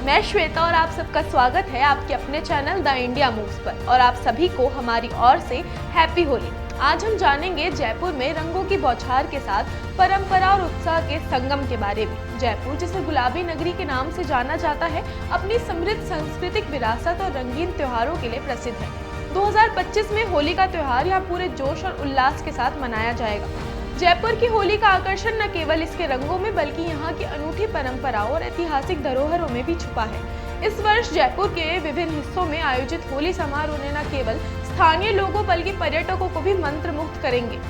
मैं श्वेता और आप सबका स्वागत है आपके अपने चैनल द इंडिया मूव्स पर और आप सभी को हमारी ओर से हैप्पी होली। आज हम जानेंगे जयपुर में रंगों की बौछार के साथ परंपरा और उत्साह के संगम के बारे में। जयपुर, जिसे गुलाबी नगरी के नाम से जाना जाता है, अपनी समृद्ध सांस्कृतिक विरासत और रंगीन त्योहारों के लिए प्रसिद्ध है। 2025 में होली का त्योहार यहाँ पूरे जोश और उल्लास के साथ मनाया जाएगा। जयपुर की होली का आकर्षण न केवल इसके रंगों में बल्कि यहाँ की अनूठी परंपराओं और ऐतिहासिक धरोहरों में भी छुपा है। इस वर्ष जयपुर के विभिन्न हिस्सों में आयोजित होली समारोह ने न केवल स्थानीय लोगों बल्कि पर्यटकों को भी मंत्रमुग्ध करेंगे।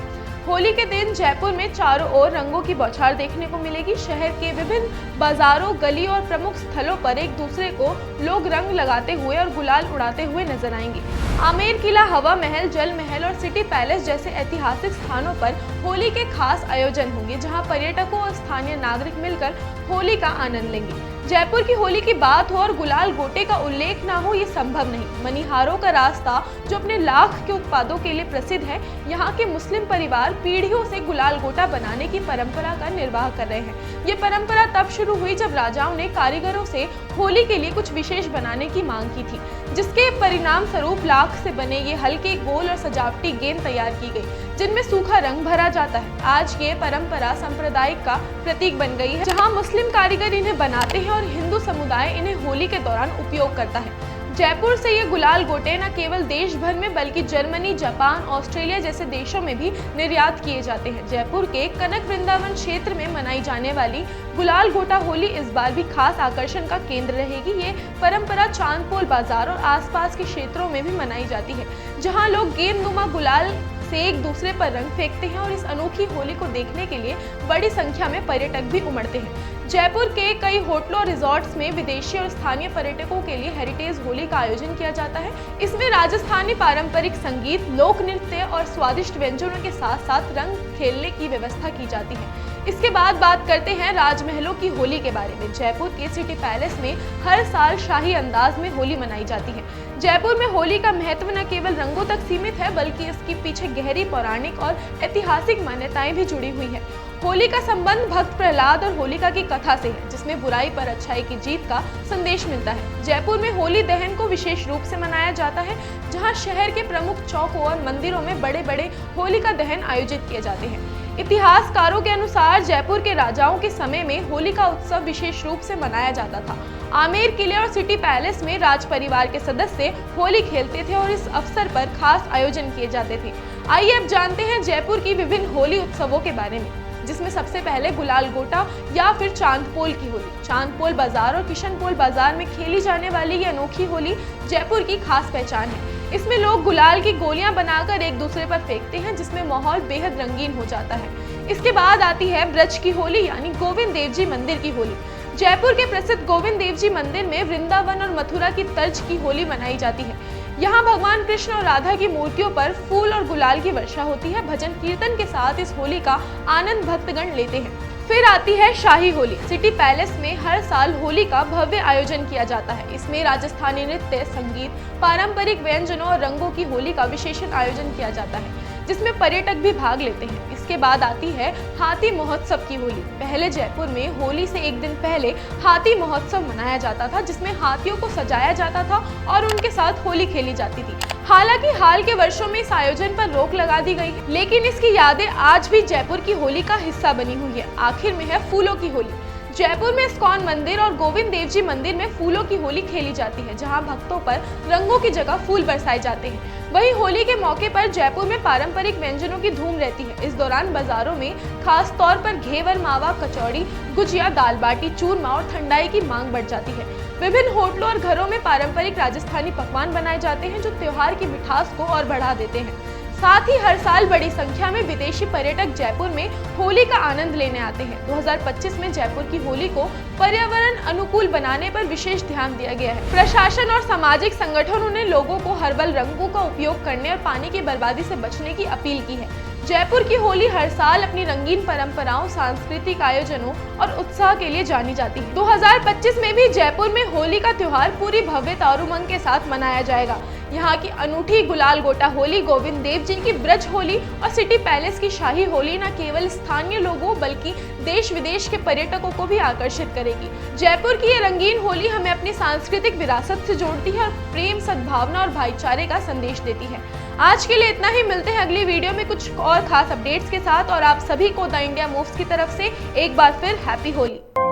होली के दिन जयपुर में चारों ओर रंगों की बौछार देखने को मिलेगी। शहर के विभिन्न बाजारों, गली और प्रमुख स्थलों पर एक दूसरे को लोग रंग लगाते हुए और गुलाल उड़ाते हुए नजर आएंगे। आमेर किला, हवा महल, जल महल और सिटी पैलेस जैसे ऐतिहासिक स्थानों पर होली के खास आयोजन होंगे, जहां पर्यटकों और स्थानीय नागरिक मिलकर होली का आनंद लेंगे। जयपुर की होली की बात हो और गुलाल गोटे का उल्लेख ना हो, ये संभव नहीं। मनिहारों का रास्ता, जो अपने लाख के उत्पादों के लिए प्रसिद्ध है, यहाँ के मुस्लिम परिवार पीढ़ियों से गुलाल गोटा बनाने की परंपरा का निर्वाह कर रहे हैं। ये परंपरा तब शुरू हुई जब राजाओं ने कारीगरों से होली के लिए कुछ विशेष बनाने की मांग की थी, जिसके परिणाम स्वरूप लाख से बने ये हल्के, गोल और सजावटी गेंद तैयार की गई, जिनमें सूखा रंग भरा जाता है। आज ये परंपरा सांप्रदायिक का प्रतीक बन गई है, जहाँ मुस्लिम कारीगर इन्हें बनाते हैं और हिंदू समुदाय इन्हें होली के दौरान उपयोग करता है। जयपुर से ये गुलाल गोटे न केवल देश भर में बल्कि जर्मनी, जापान, ऑस्ट्रेलिया जैसे देशों में भी निर्यात किए जाते हैं। जयपुर के कनक वृंदावन क्षेत्र में मनाई जाने वाली गुलाल गोटा होली इस बार भी खास आकर्षण का केंद्र रहेगी। ये परंपरा चांदपोल बाजार और आसपास के क्षेत्रों में भी मनाई जाती है, जहां लोग गेंदनुमा गुलाल से एक दूसरे पर रंग फेंकते हैं और इस अनोखी होली को देखने के लिए बड़ी संख्या में पर्यटक भी उमड़ते हैं। जयपुर के कई होटलों और रिजॉर्ट्स में विदेशी और स्थानीय पर्यटकों के लिए हेरिटेज होली का आयोजन किया जाता है। इसमें राजस्थानी पारंपरिक संगीत, लोक नृत्य और स्वादिष्ट व्यंजनों के साथ साथ रंग खेलने की व्यवस्था की जाती है। इसके बाद बात करते हैं राजमहलों की होली के बारे में। जयपुर के सिटी पैलेस में हर साल शाही अंदाज में होली मनाई जाती है। जयपुर में होली का महत्व न केवल रंगों तक सीमित है बल्कि इसके पीछे गहरी पौराणिक और ऐतिहासिक मान्यताएं भी जुड़ी हुई है। होली का संबंध भक्त प्रहलाद और होलिका की कथा से है, जिसमें बुराई पर अच्छाई की जीत का संदेश मिलता है। जयपुर में होली दहन को विशेष रूप से मनाया जाता है, जहां शहर के प्रमुख चौकों और मंदिरों में बड़े बड़े होलिका दहन आयोजित किए जाते हैं। इतिहासकारों के अनुसार जयपुर के राजाओं के समय में होली का उत्सव विशेष रूप से मनाया जाता था। आमेर किले और सिटी पैलेस में राज परिवार के सदस्य होली खेलते थे और इस अवसर पर खास आयोजन किए जाते थे। आइए अब जानते हैं जयपुर की विभिन्न होली उत्सवों के बारे में, जिसमें सबसे पहले गुलाल गोटा या फिर चांदपोल की होली। चांदपोल बाजार और किशनपोल बाजार में खेली जाने वाली ये अनोखी होली जयपुर की खास पहचान है। इसमें लोग गुलाल की गोलियां बनाकर एक दूसरे पर फेंकते हैं, जिसमें माहौल बेहद रंगीन हो जाता है। इसके बाद आती है ब्रज की होली यानी गोविंद देव जी मंदिर की होली। जयपुर के प्रसिद्ध गोविंद देव जी मंदिर में वृंदावन और मथुरा की तर्ज की होली मनाई जाती है। यहाँ भगवान कृष्ण और राधा की मूर्तियों पर फूल और गुलाल की वर्षा होती है। भजन कीर्तन के साथ इस होली का आनंद भक्तगण लेते हैं। फिर आती है शाही होली। सिटी पैलेस में हर साल होली का भव्य आयोजन किया जाता है। इसमें राजस्थानी नृत्य, संगीत, पारंपरिक व्यंजनों और रंगों की होली का विशेष आयोजन किया जाता है, जिसमें पर्यटक भी भाग लेते हैं। इसके बाद आती है हाथी महोत्सव की होली। पहले जयपुर में होली से एक दिन पहले हाथी महोत्सव मनाया जाता था, जिसमें हाथियों को सजाया जाता था और उनके साथ होली खेली जाती थी। हालांकि हाल के वर्षों में इस आयोजन पर रोक लगा दी गई है, लेकिन इसकी यादें आज भी जयपुर की होली का हिस्सा बनी हुई है। आखिर में है फूलों की होली। जयपुर में इस्कॉन मंदिर और गोविंद देव जी मंदिर में फूलों की होली खेली जाती है, जहां भक्तों पर रंगों की जगह फूल बरसाए जाते हैं। वहीं होली के मौके पर जयपुर में पारंपरिक व्यंजनों की धूम रहती है। इस दौरान बाजारों में खास तौर पर घेवर, मावा, कचौड़ी, गुजिया, दाल बाटी, चूरमा और ठंडाई की मांग बढ़ जाती है। विभिन्न होटलों और घरों में पारंपरिक राजस्थानी पकवान बनाए जाते हैं, जो त्योहार की मिठास को और बढ़ा देते हैं। साथ ही हर साल बड़ी संख्या में विदेशी पर्यटक जयपुर में होली का आनंद लेने आते हैं। 2025 में जयपुर की होली को पर्यावरण अनुकूल बनाने पर विशेष ध्यान दिया गया है। प्रशासन और सामाजिक संगठनों ने लोगों को हर्बल रंगों का उपयोग करने और पानी की बर्बादी से बचने की अपील की है। जयपुर की होली हर साल अपनी रंगीन परंपराओं, सांस्कृतिक आयोजनों और उत्साह के लिए जानी जाती है। 2025 में भी जयपुर में होली का त्योहार पूरी भव्यता और उमंग के साथ मनाया जाएगा। यहाँ की अनूठी गुलाल गोटा होली, गोविंद देव जी की ब्रज होली और सिटी पैलेस की शाही होली न केवल स्थानीय लोगों बल्कि देश विदेश के पर्यटकों को भी आकर्षित करेगी। जयपुर की ये रंगीन होली हमें अपनी सांस्कृतिक विरासत से जोड़ती है और प्रेम, सद्भावना और भाईचारे का संदेश देती है। आज के लिए इतना ही। मिलते हैं अगली वीडियो में कुछ और खास अपडेट्स के साथ और आप सभी को द इंडिया मूव्स की तरफ से एक बार फिर हैप्पी होली।